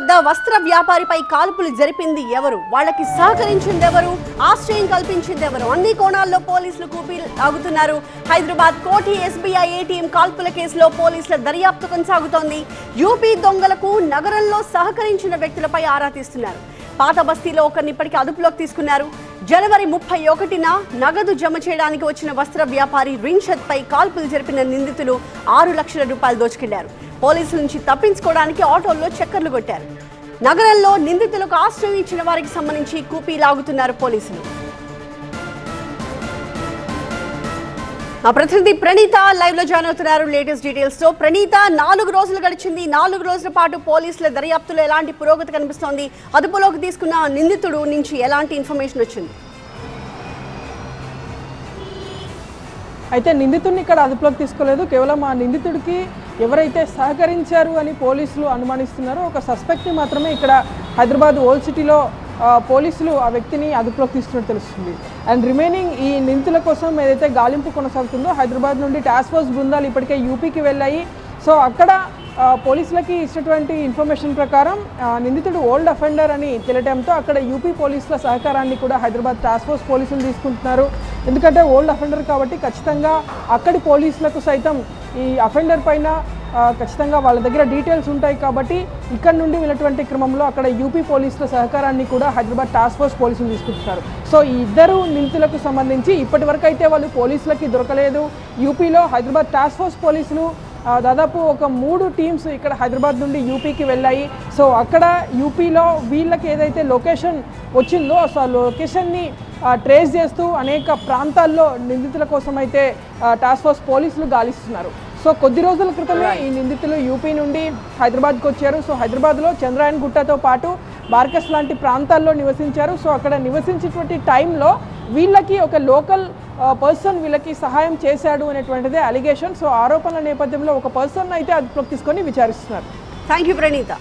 వద్ద వస్త్ర వ్యాపారిపై కాల్పులు జరిపింది ఎవరు, వాళ్ళకి సహకరించింది ఎవరు, ఆశ్రయం కల్పించింది ఎవరు, అన్ని కోణాల్లో పోలీసులు కూపి లాగుతున్నారు. హైదరాబాద్ కోటి ఎస్బీఐ ఏటీఎం కాల్పుల కేసులో పోలీసుల దర్యాప్తు కొనసాగుతోంది. యూపీ దొంగలకు నగరంలో సహకరించిన వ్యక్తులపై ఆరా తీస్తున్నారు. పాత బస్తీలో ఒకరిని ఇప్పటికీ అదుపులోకి తీసుకున్నారు. జనవరి 31న నగదు జమ చేయడానికి వచ్చిన వస్త్ర వ్యాపారి రిన్షద్ పై కాల్పులు జరిపిన నిందితులు 6 లక్షల రూపాయలు దోచుకెళ్లారు. పోలీసుల నుంచి తప్పించుకోవడానికి ఆటోల్లో చక్కర్లు కొట్టారు. నగరంలో నిందితులకు ఆశ్రయం ఇచ్చిన వారికి సంబంధించి కూపీ లాగుతున్నారు పోలీసులు. మా ప్రతినిధి ప్రణీత లైవ్ లో జాయిన్ అవుతున్నారు లేటెస్ట్ డీటెయిల్స్ తో. ప్రణీత, 4 రోజులు గడిచింది. 4 రోజుల పాటు పోలీసుల దర్యాప్తులో ఎలాంటి పురోగతి కనిపిస్తోంది? అదుపులోకి తీసుకున్న నిందితుడు నుంచి ఎలాంటి ఇన్ఫర్మేషన్ వచ్చింది? అయితే నిందితుడిని ఇక్కడ అదుపులోకి తీసుకోలేదు. కేవలం ఆ నిందితుడికి ఎవరైతే సహకరించారు అని పోలీసులు అనుమానిస్తున్నారో ఒక సస్పెక్ట్ని మాత్రమే ఇక్కడ హైదరాబాద్ ఓల్డ్ సిటీలో పోలీసులు ఆ వ్యక్తిని అదుపులోకి తీసుకున్నట్టు తెలుస్తుంది. అండ్ రిమైనింగ్ ఈ నిందితుల కోసం ఏదైతే గాలింపు కొనసాగుతుందో హైదరాబాద్ నుండి టాస్క్ ఫోర్స్ బృందాలు ఇప్పటికే యూపీకి వెళ్ళాయి. సో అక్కడ పోలీసులకి ఇచ్చినటువంటి ఇన్ఫర్మేషన్ ప్రకారం నిందితుడు ఓల్డ్ అఫెండర్ అని తెలియడంతో అక్కడ యూపీ పోలీసుల సహకారాన్ని కూడా హైదరాబాద్ టాస్క్ ఫోర్స్ పోలీసులు తీసుకుంటున్నారు. ఎందుకంటే ఓల్డ్ అఫెండర్ కాబట్టి ఖచ్చితంగా అక్కడి పోలీసులకు సైతం ఈ అఫెండర్ పైన ఖచ్చితంగా వాళ్ళ దగ్గర డీటెయిల్స్ ఉంటాయి కాబట్టి ఇక్కడ నుండి వెళ్ళినటువంటి క్రమంలో అక్కడ యూపీ పోలీసుల సహకారాన్ని కూడా హైదరాబాద్ టాస్క్ ఫోర్స్ పోలీసులు తీసుకుంటున్నారు. సో ఈ ఇద్దరు నిందితులకు సంబంధించి ఇప్పటి వరకు అయితే వాళ్ళు పోలీసులకి దొరకలేదు. యూపీలో హైదరాబాద్ టాస్క్ ఫోర్స్ పోలీసులు దాదాపు ఒక 3 టీమ్స్ ఇక్కడ హైదరాబాద్ నుండి యూపీకి వెళ్ళాయి. సో అక్కడ యూపీలో వీళ్ళకి ఏదైతే లొకేషన్ వచ్చిందో సో ఆ లొకేషన్ని ట్రేస్ చేస్తూ అనేక ప్రాంతాల్లో నిందితుల కోసం అయితే టాస్క్ ఫోర్స్ పోలీసులు గాలిస్తున్నారు. సో కొద్ది రోజుల క్రితమే ఈ నిందితులు యూపీ నుండి హైదరాబాద్కి వచ్చారు. సో హైదరాబాద్లో చంద్రాయన్ గుట్టతో పాటు బార్కస్ లాంటి ప్రాంతాల్లో నివసించారు. సో అక్కడ నివసించేటువంటి టైంలో వీళ్ళకి ఒక లోకల్ పర్సన్ వీళ్ళకి సహాయం చేశాడు అనేటువంటిదే అలిగేషన్. సో ఆరోపణల నేపథ్యంలో ఒక పర్సన్ అయితే అదుపులోకి తీసుకొని విచారిస్తున్నారు. Thank you Praneetha.